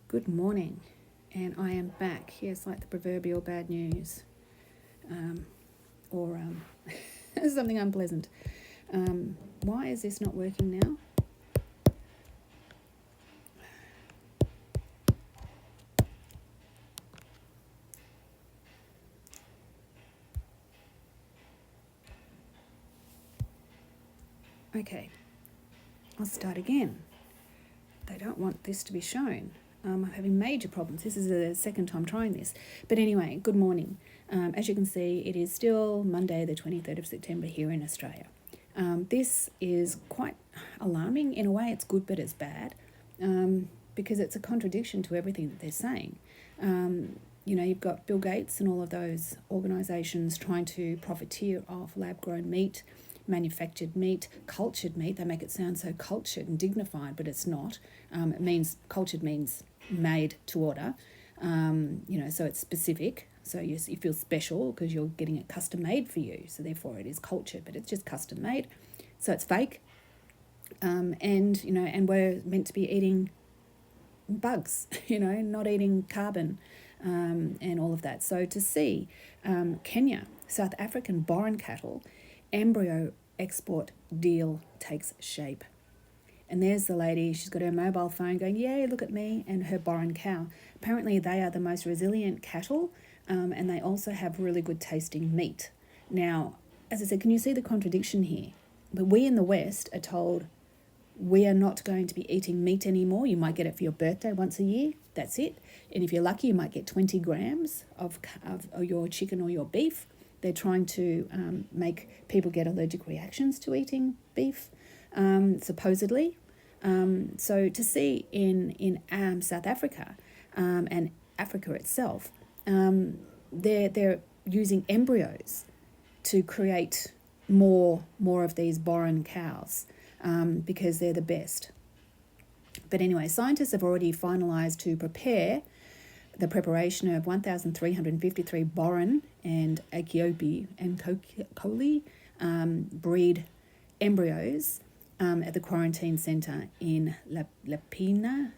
Good morning, and I am back. Yes, like the proverbial bad news, or something unpleasant. Why is this not working now? Okay, I'll start again. They don't want this to be shown. I'm having major problems. This is the second time trying this. But anyway, good morning. As you can see, it is still Monday, the 23rd of September here in Australia. This is quite alarming. In a way, it's good, but it's bad because it's a contradiction to everything that they're saying. You've got Bill Gates and all of those organisations trying to profiteer off lab-grown meat, manufactured meat, cultured meat. They make it sound so cultured and dignified, but it's not. Cultured means made to order. So it's specific. So you feel special because you're getting it custom made for you. So therefore it is cultured, but it's just custom made. So it's fake. And we're meant to be eating bugs, not eating carbon and all of that. So to see Kenya, South African boron cattle, embryo export deal takes shape. And there's the lady, she's got her mobile phone going, yay, look at me, and her boron cow. Apparently they are the most resilient cattle, and they also have really good tasting meat. Now, as I said, can you see the contradiction here? But we in the West are told we are not going to be eating meat anymore. You might get it for your birthday once a year, that's it. And if you're lucky, you might get 20 grams of your chicken or your beef. They're trying to make people get allergic reactions to eating beef, supposedly. So to see in South Africa and Africa itself, they're using embryos to create more of these boron cows because they're the best. But anyway, scientists have already finalised to prepare the preparation of 1,353 boron and Akiopi and Coley breed embryos at the quarantine centre in Lepequina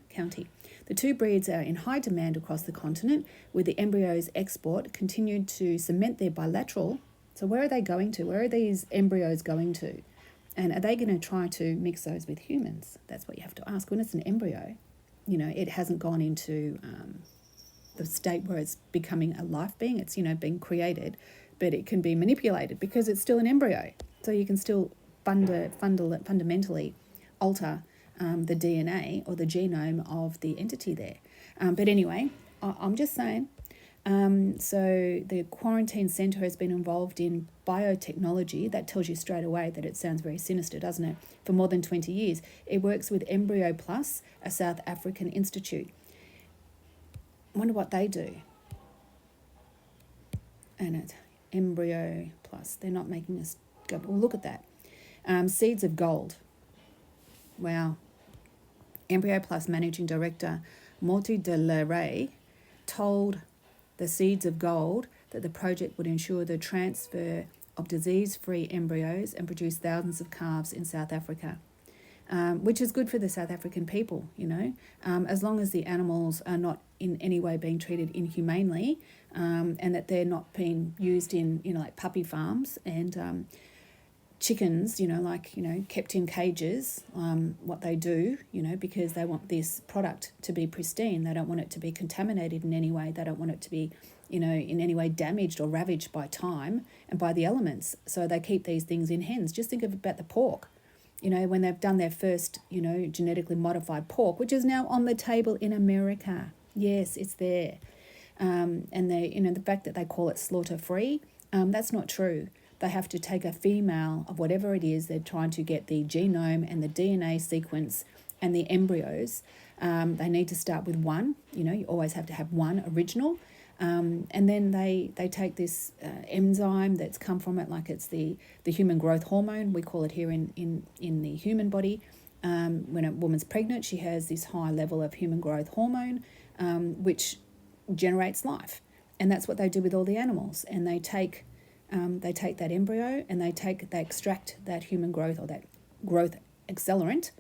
County. The two breeds are in high demand across the continent, with the embryos export continued to cement their bilateral. So where are they going to? Where are these embryos going to? And are they going to try to mix those with humans? That's what you have to ask. When it's an embryo, it hasn't gone into the state where it's becoming a life being. It's, being created, but it can be manipulated because it's still an embryo. So you can still fundamentally alter the DNA or the genome of the entity there. But anyway, I'm just saying. So the quarantine centre has been involved in biotechnology. That tells you straight away that it sounds very sinister, doesn't it? For more than 20 years. It works with Embryo Plus, a South African institute. I wonder what they do. And it's Embryo Plus. They're not making us go, well, look at that. Seeds of gold. Wow. Embryo Plus Managing Director Morty de la Rey told the Seeds of Gold that the project would ensure the transfer of disease-free embryos and produce thousands of calves in South Africa, which is good for the South African people, as long as the animals are not in any way being treated inhumanely, and that they're not being used in, like puppy farms and chickens, kept in cages, what they do, because they want this product to be pristine. They don't want it to be contaminated in any way. They don't want it to be, in any way damaged or ravaged by time and by the elements. So they keep these things in hens. Just think about the pork, when they've done their first, genetically modified pork, which is now on the table in America. Yes, it's there. And they, the fact that they call it slaughter-free, that's not true. They have to take a female of whatever it is. They're trying to get the genome and the DNA sequence and the embryos. They need to start with one. You always have to have one original. And then they take this enzyme that's come from it, like it's the human growth hormone. We call it here in the human body. When a woman's pregnant, she has this high level of human growth hormone, which generates life. And that's what they do with all the animals. And they take that embryo and they extract that human growth, or that growth accelerant,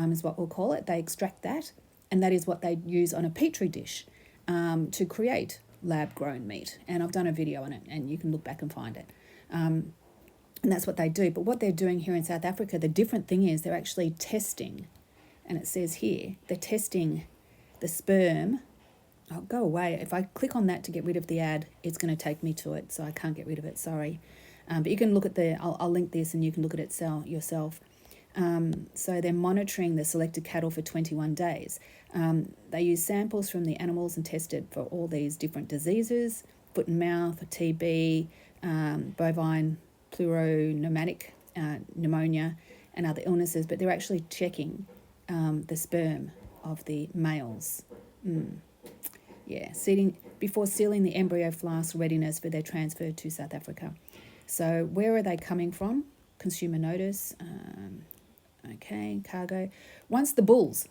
is what we'll call it. They extract that, And that is what they use on a petri dish to create lab-grown meat. And I've done a video on it, and you can look back and find it. And that's what they do. But what they're doing here in South Africa, the different thing is they're actually testing, and it says here, they're testing the sperm. Oh, go away. If I click on that to get rid of the ad, it's going to take me to it, so I can't get rid of it, sorry. But you can look at I'll link this and you can look at it yourself. So they're monitoring the selected cattle for 21 days. They use samples from the animals and test it for all these different diseases, foot and mouth, TB, bovine pleuropneumatic pneumonia, and other illnesses, but they're actually checking the sperm of the males. Before sealing the embryo flask readiness for their transfer to South Africa. So where are they coming from? Consumer notice, cargo. Once the bulls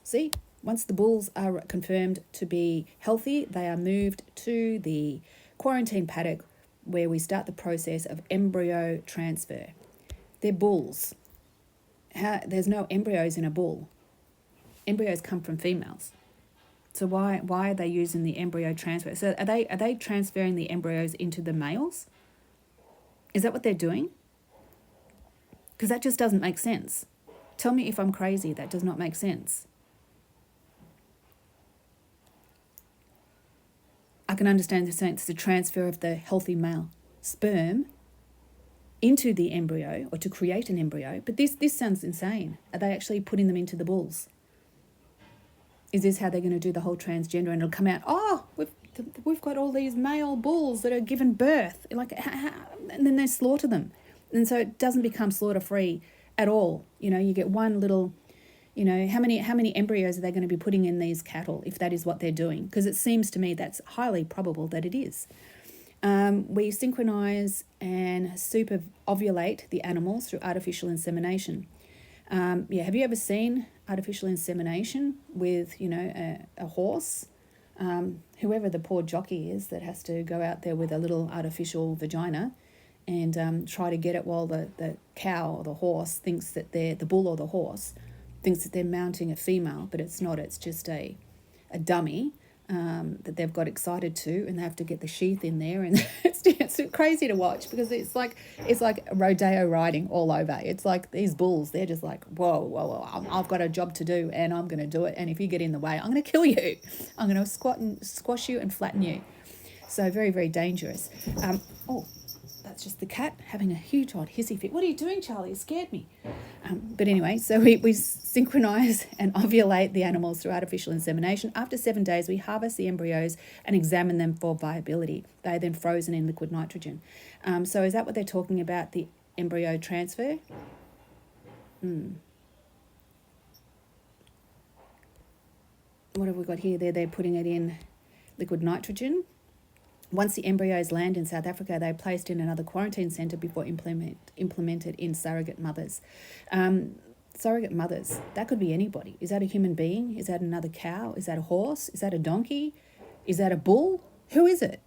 are confirmed to be healthy, they are moved to the quarantine paddock where we start the process of embryo transfer. They're bulls. There's no embryos in a bull. Embryos come from females. So why are they using the embryo transfer? So are they transferring the embryos into the males? Is that what they're doing? Because that just doesn't make sense. Tell me if I'm crazy. That does not make sense. I can understand the sense the transfer of the healthy male sperm into the embryo or to create an embryo, but this sounds insane. Are they actually putting them into the bulls? Is this how they're going to do the whole transgender, and it'll come out, we've got all these male bulls that are given birth, and then they slaughter them. And so it doesn't become slaughter-free at all. You get one little, how many embryos are they going to be putting in these cattle if that is what they're doing? Because it seems to me that's highly probable that it is. We synchronize and super ovulate the animals through artificial insemination. Have you ever seen artificial insemination with, a horse? Whoever the poor jockey is that has to go out there with a little artificial vagina and try to get it while the cow or the horse thinks that the bull or the horse thinks that they're mounting a female, but it's not. It's just a dummy that they've got excited to, and they have to get the sheath in there, and it's crazy to watch because it's like rodeo riding all over. It's like these bulls, they're just like, whoa, I've got a job to do, and I'm going to do it, and if you get in the way, I'm going to kill you. I'm going to squash you and flatten you. So very, very dangerous. That's just the cat having a huge odd hissy fit. What are you doing, Charlie? You scared me. But anyway, so we synchronize and ovulate the animals through artificial insemination. After 7 days, we harvest the embryos and examine them for viability. They are then frozen in liquid nitrogen. So is that what they're talking about, the embryo transfer? What have we got here? They're putting it in liquid nitrogen. Once the embryos land in South Africa, they're placed in another quarantine centre before implemented in surrogate mothers. Surrogate mothers, that could be anybody. Is that a human being? Is that another cow? Is that a horse? Is that a donkey? Is that a bull? Who is it?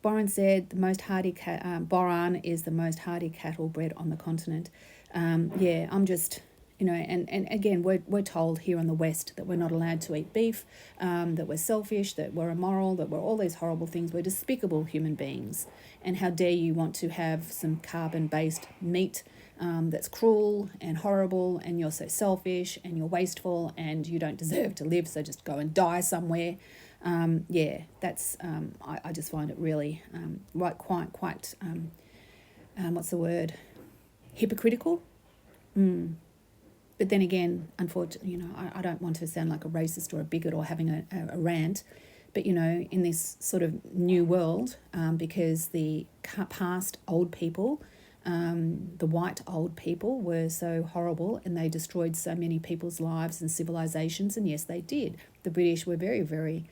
Boran said the most hardy Boran is the most hardy cattle bred on the continent. I'm just... and again, we're told here in the West that we're not allowed to eat beef, that we're selfish, that we're immoral, that we're all these horrible things. We're despicable human beings. And how dare you want to have some carbon-based meat that's cruel and horrible, and you're so selfish and you're wasteful and you don't deserve to live, so just go and die somewhere. That's I just find it really quite what's the word? Hypocritical. But then again, unfortunately, I don't want to sound like a racist or a bigot or having a rant, but, in this sort of new world, because the past old people, the white old people were so horrible and they destroyed so many people's lives and civilizations, and yes, they did. The British were very, very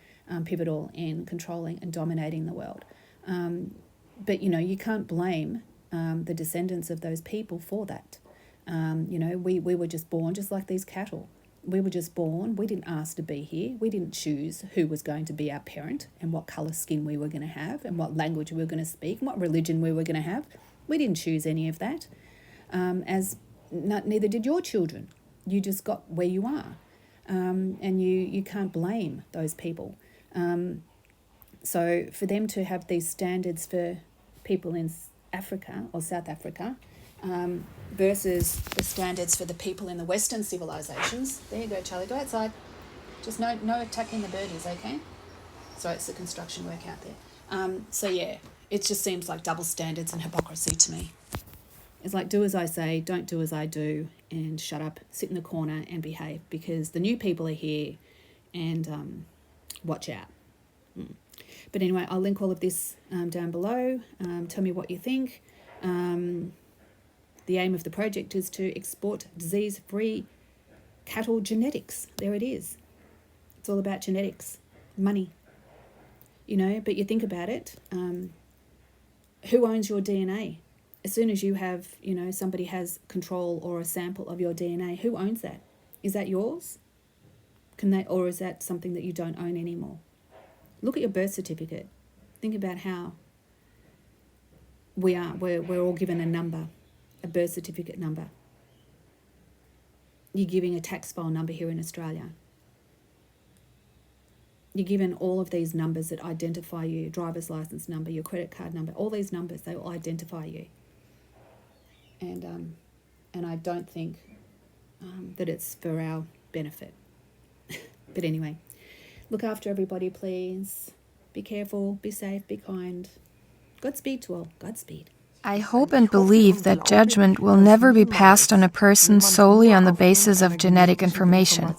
pivotal in controlling and dominating the world. But, you can't blame the descendants of those people for that. We were just born just like these cattle. We were just born. We didn't ask to be here. We didn't choose who was going to be our parent and what colour skin we were going to have and what language we were going to speak and what religion we were going to have. We didn't choose any of that, neither did your children. You just got where you are. and you can't blame those people. So for them to have these standards for people in Africa or South Africa versus the standards for the people in the Western civilizations. There you go, Charlie. Go outside. Just no attacking the birdies, okay? Sorry, it's the construction work out there. So yeah, it just seems like double standards and hypocrisy to me. It's like, do as I say, don't do as I do, and shut up, sit in the corner and behave, because the new people are here, and watch out. But anyway, I'll link all of this down below. Tell me what you think. The aim of the project is to export disease-free cattle genetics. There it is. It's all about genetics, money. You know, but you think about it, who owns your DNA? As soon as you have, you know, somebody has control or a sample of your DNA, who owns that? Is that yours? Or is that something that you don't own anymore? Look at your birth certificate. Think about how we're all given a number, a birth certificate number. You're giving a tax file number here in Australia. You're given all of these numbers that identify you, driver's license number, your credit card number, all these numbers, they all identify you. And I don't think that it's for our benefit. But anyway, look after everybody, please. Be careful, be safe, be kind. Godspeed to all. Godspeed. I hope and believe that judgment will never be passed on a person solely on the basis of genetic information.